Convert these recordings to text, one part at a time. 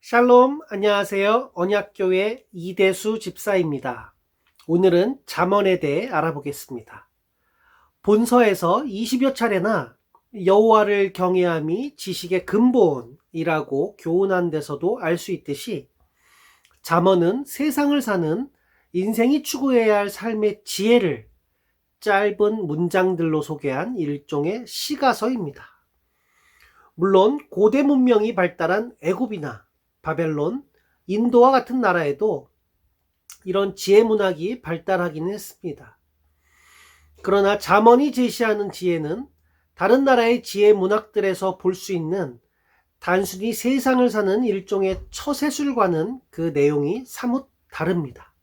샬롬, 안녕하세요. 언약교회 이대수 집사입니다. 오늘은 잠언에 대해 알아보겠습니다. 본서에서 20여 차례나 여호와를 경외함이 지식의 근본이라고 교훈한 데서도 알 수 있듯이 잠언은 세상을 사는 인생이 추구해야 할 삶의 지혜를 짧은 문장들로 소개한 일종의 시가서입니다. 물론 고대 문명이 발달한 애굽이나 바벨론, 인도와 같은 나라에도 이런 지혜 문학이 발달하기는 했습니다. 그러나 잠언이 제시하는 지혜는 다른 나라의 지혜 문학들에서 볼 수 있는 단순히 세상을 사는 일종의 처세술과는 그 내용이 사뭇 다릅니다.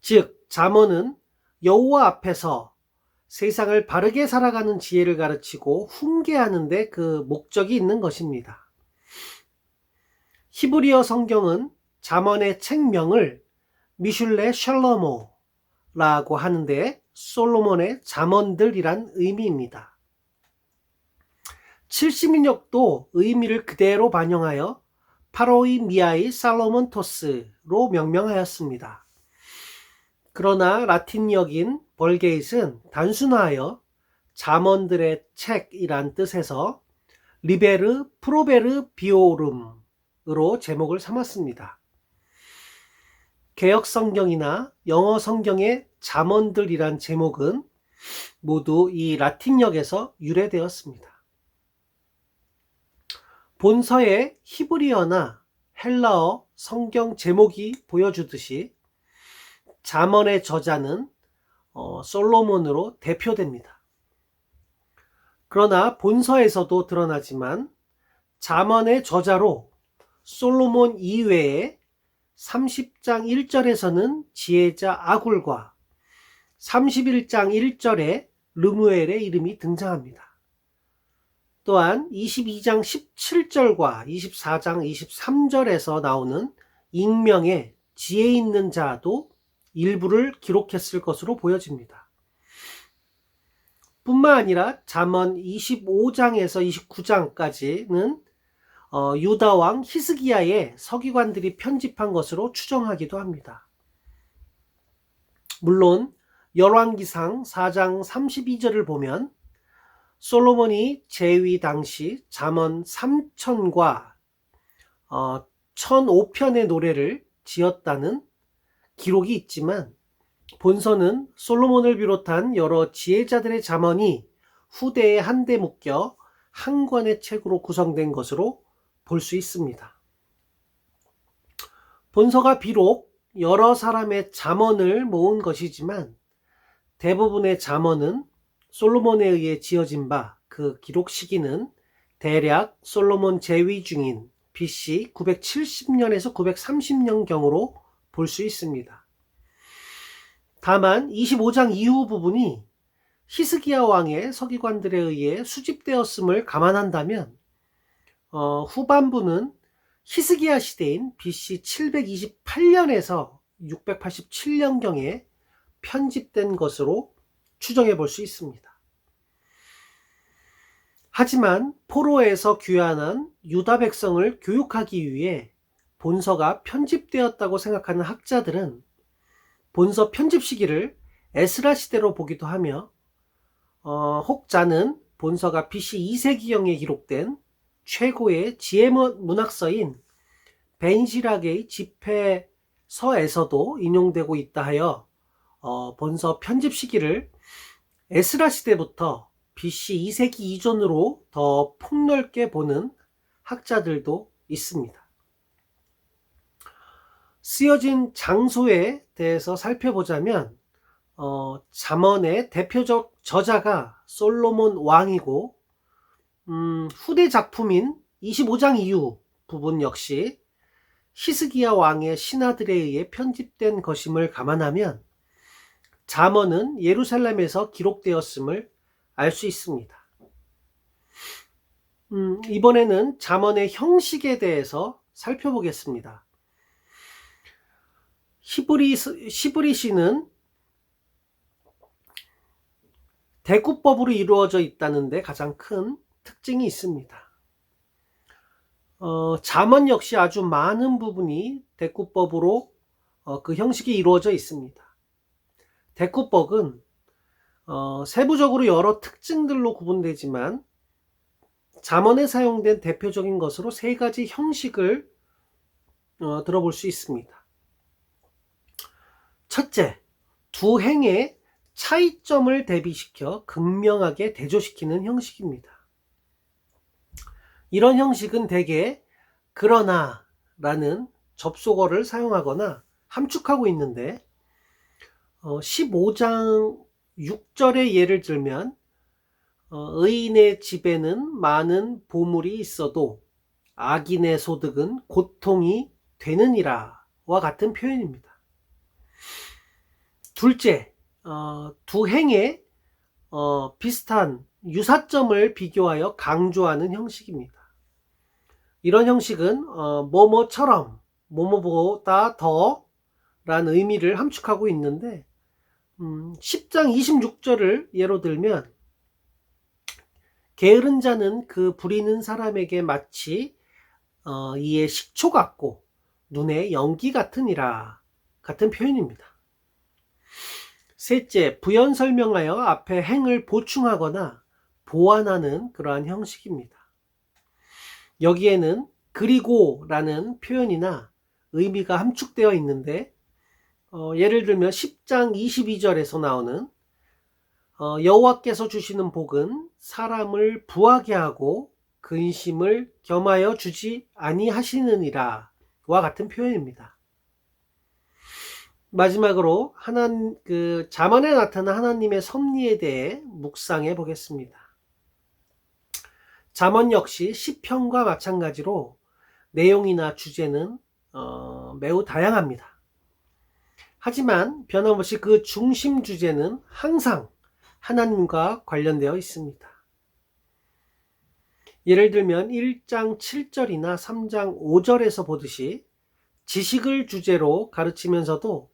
즉, 잠언은 여호와 앞에서 세상을 바르게 살아가는 지혜를 가르치고 훈계하는 데 그 목적이 있는 것입니다. 히브리어 성경은 잠언의 책명을 미슐레 샬로모라고 하는데 솔로몬의 잠언들이란 의미입니다. 70인역도 의미를 그대로 반영하여 파로이 미아이 살로몬토스로 명명하였습니다. 그러나 라틴역인 벌게잇은 단순화하여 잠언들의 책이란 뜻에서 리베르 프로베르 비오름 으로 제목을 삼았습니다. 개역 성경이나 영어 성경의 잠언들이란 제목은 모두 이 라틴역에서 유래되었습니다. 본서의 히브리어나 헬라어 성경 제목이 보여주듯이 잠언의 저자는 솔로몬으로 대표됩니다. 그러나 본서에서도 드러나지만 잠언의 저자로 솔로몬 이외에 30장 1절에서는 지혜자 아굴과 31장 1절에 르무엘의 이름이 등장합니다. 또한 22장 17절과 24장 23절에서 나오는 익명의 지혜 있는 자도 일부를 기록했을 것으로 보여집니다. 뿐만 아니라 잠언 25장에서 29장까지는 유다 왕 히스기야의 서기관들이 편집한 것으로 추정하기도 합니다. 물론 열왕기상 4장 32절을 보면 솔로몬이 재위 당시 잠언 3000과 1005편의 노래를 지었다는 기록이 있지만 본서는 솔로몬을 비롯한 여러 지혜자들의 잠언이 후대에 한데 묶여 한 권의 책으로 구성된 것으로 볼 수 있습니다. 본서가 비록 여러 사람의 잠언을 모은 것이지만 대부분의 잠언은 솔로몬에 의해 지어진 바 그 기록 시기는 대략 솔로몬 재위 중인 BC 970년에서 930년경으로 볼 수 있습니다. 다만 25장 이후 부분이 히스기야 왕의 서기관들에 의해 수집되었음을 감안한다면 후반부는 히스기야 시대인 BC 728년에서 687년경에 편집된 것으로 추정해 볼 수 있습니다. 하지만 포로에서 귀환한 유다 백성을 교육하기 위해 본서가 편집되었다고 생각하는 학자들은 본서 편집 시기를 에스라 시대로 보기도 하며 혹자는 본서가 BC 2세기경에 기록된 최고의 지혜 문학서인 벤시락의 집회서에서도 인용되고 있다 하여 본서 편집 시기를 에스라 시대부터 BC 2세기 이전으로 더 폭넓게 보는 학자들도 있습니다. 쓰여진 장소에 대해서 살펴보자면 잠언의 대표적 저자가 솔로몬 왕이고 후대 작품인 25장 이후 부분 역시 히스기야 왕의 신하들에 의해 편집된 것임을 감안하면 잠언은 예루살렘에서 기록되었음을 알 수 있습니다. 이번에는 잠언의 형식에 대해서 살펴보겠습니다. 히브리시는 대구법으로 이루어져 있다는 데 가장 큰 특징이 있습니다. 잠언 역시 아주 많은 부분이 대꾸법으로 그 형식이 이루어져 있습니다. 대꾸법은 세부적으로 여러 특징들로 구분되지만 잠언에 사용된 대표적인 것으로 세 가지 형식을 들어볼 수 있습니다. 첫째, 두 행의 차이점을 대비시켜 극명하게 대조시키는 형식입니다. 이런 형식은 대개 그러나 라는 접속어를 사용하거나 함축하고 있는데 15장 6절의 예를 들면 의인의 집에는 많은 보물이 있어도 악인의 소득은 고통이 되느니라 와 같은 표현입니다. 둘째, 두 행의 비슷한 유사점을 비교하여 강조하는 형식입니다. 이런 형식은 뭐뭐처럼, 뭐뭐보다 더 라는 의미를 함축하고 있는데 10장 26절을 예로 들면 게으른 자는 그 부리는 사람에게 마치 이에 식초 같고 눈에 연기 같으니라 같은 표현입니다. 셋째, 부연 설명하여 앞에 행을 보충하거나 보완하는 그러한 형식입니다. 여기에는 그리고 라는 표현이나 의미가 함축되어 있는데 예를 들면 10장 22절에서 나오는 여호와께서 주시는 복은 사람을 부하게 하고 근심을 겸하여 주지 아니하시느니라 와 같은 표현입니다. 마지막으로 잠언에 나타난 하나님의 섭리에 대해 묵상해 보겠습니다. 잠언 역시 시편과 마찬가지로 내용이나 주제는 매우 다양합니다. 하지만 변함없이 그 중심 주제는 항상 하나님과 관련되어 있습니다. 예를 들면 1장 7절이나 3장 5절에서 보듯이 지식을 주제로 가르치면서도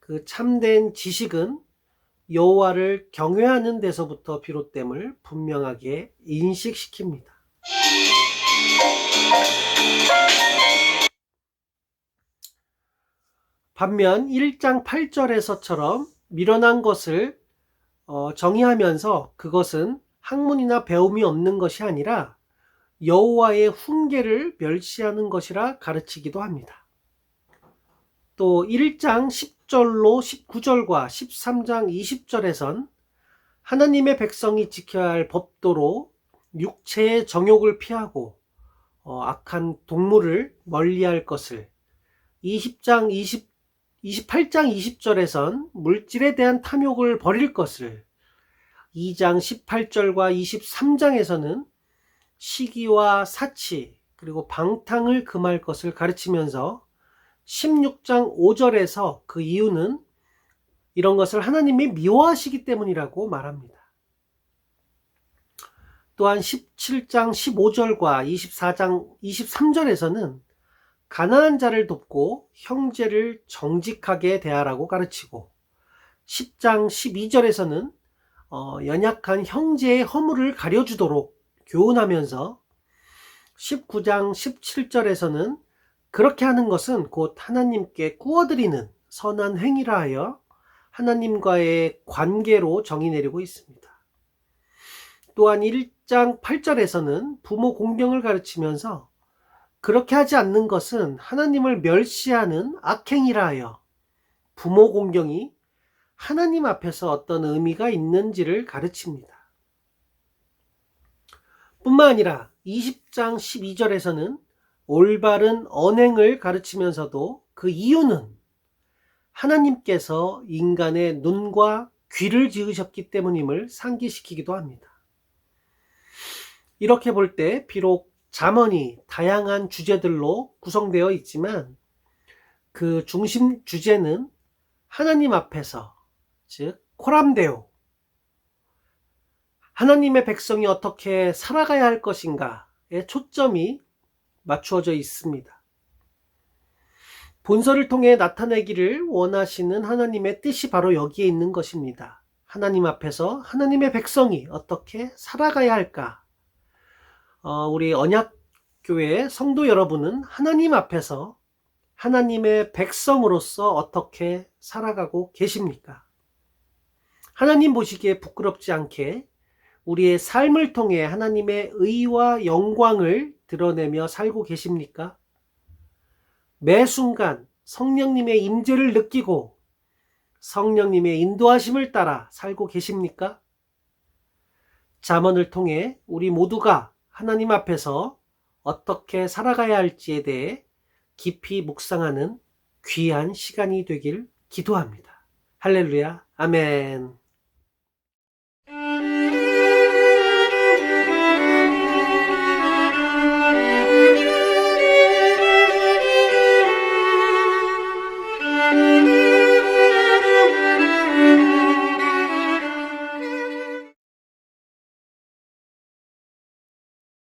그 참된 지식은 여호와를 경외하는 데서부터 비롯됨을 분명하게 인식시킵니다. 반면 1장 8절에서처럼 미련한 것을 정의하면서 그것은 학문이나 배움이 없는 것이 아니라 여호와의 훈계를 멸시하는 것이라 가르치기도 합니다. 또 1장 10절로 19절과 13장 20절에선 하나님의 백성이 지켜야 할 법도로 육체의 정욕을 피하고 악한 동물을 멀리할 것을, 28장 20절에선 물질에 대한 탐욕을 버릴 것을, 2장 18절과 23장에서는 시기와 사치 그리고 방탕을 금할 것을 가르치면서 16장 5절에서 그 이유는 이런 것을 하나님이 미워하시기 때문이라고 말합니다. 또한 17장 15절과 24장 23절에서는 가난한 자를 돕고 형제를 정직하게 대하라고 가르치고 10장 12절에서는 연약한 형제의 허물을 가려주도록 교훈하면서 19장 17절에서는 그렇게 하는 것은 곧 하나님께 구워드리는 선한 행위라 하여 하나님과의 관계로 정의 내리고 있습니다. 또한 1장 8절에서는 부모 공경을 가르치면서 그렇게 하지 않는 것은 하나님을 멸시하는 악행이라 하여 부모 공경이 하나님 앞에서 어떤 의미가 있는지를 가르칩니다. 뿐만 아니라 20장 12절에서는 올바른 언행을 가르치면서도 그 이유는 하나님께서 인간의 눈과 귀를 지으셨기 때문임을 상기시키기도 합니다. 이렇게 볼 때 비록 잠언이 다양한 주제들로 구성되어 있지만 그 중심 주제는 하나님 앞에서, 즉 코람데오, 하나님의 백성이 어떻게 살아가야 할 것인가에 초점이 맞추어져 있습니다. 본서를 통해 나타내기를 원하시는 하나님의 뜻이 바로 여기에 있는 것입니다. 하나님 앞에서 하나님의 백성이 어떻게 살아가야 할까? 우리 언약 교회 성도 여러분은 하나님 앞에서 하나님의 백성으로서 어떻게 살아가고 계십니까? 하나님 보시기에 부끄럽지 않게 우리의 삶을 통해 하나님의 의와 영광을 드러내며 살고 계십니까? 매 순간 성령님의 임재를 느끼고 성령님의 인도하심을 따라 살고 계십니까? 잠언을 통해 우리 모두가 하나님 앞에서 어떻게 살아가야 할지에 대해 깊이 묵상하는 귀한 시간이 되길 기도합니다. 할렐루야, 아멘.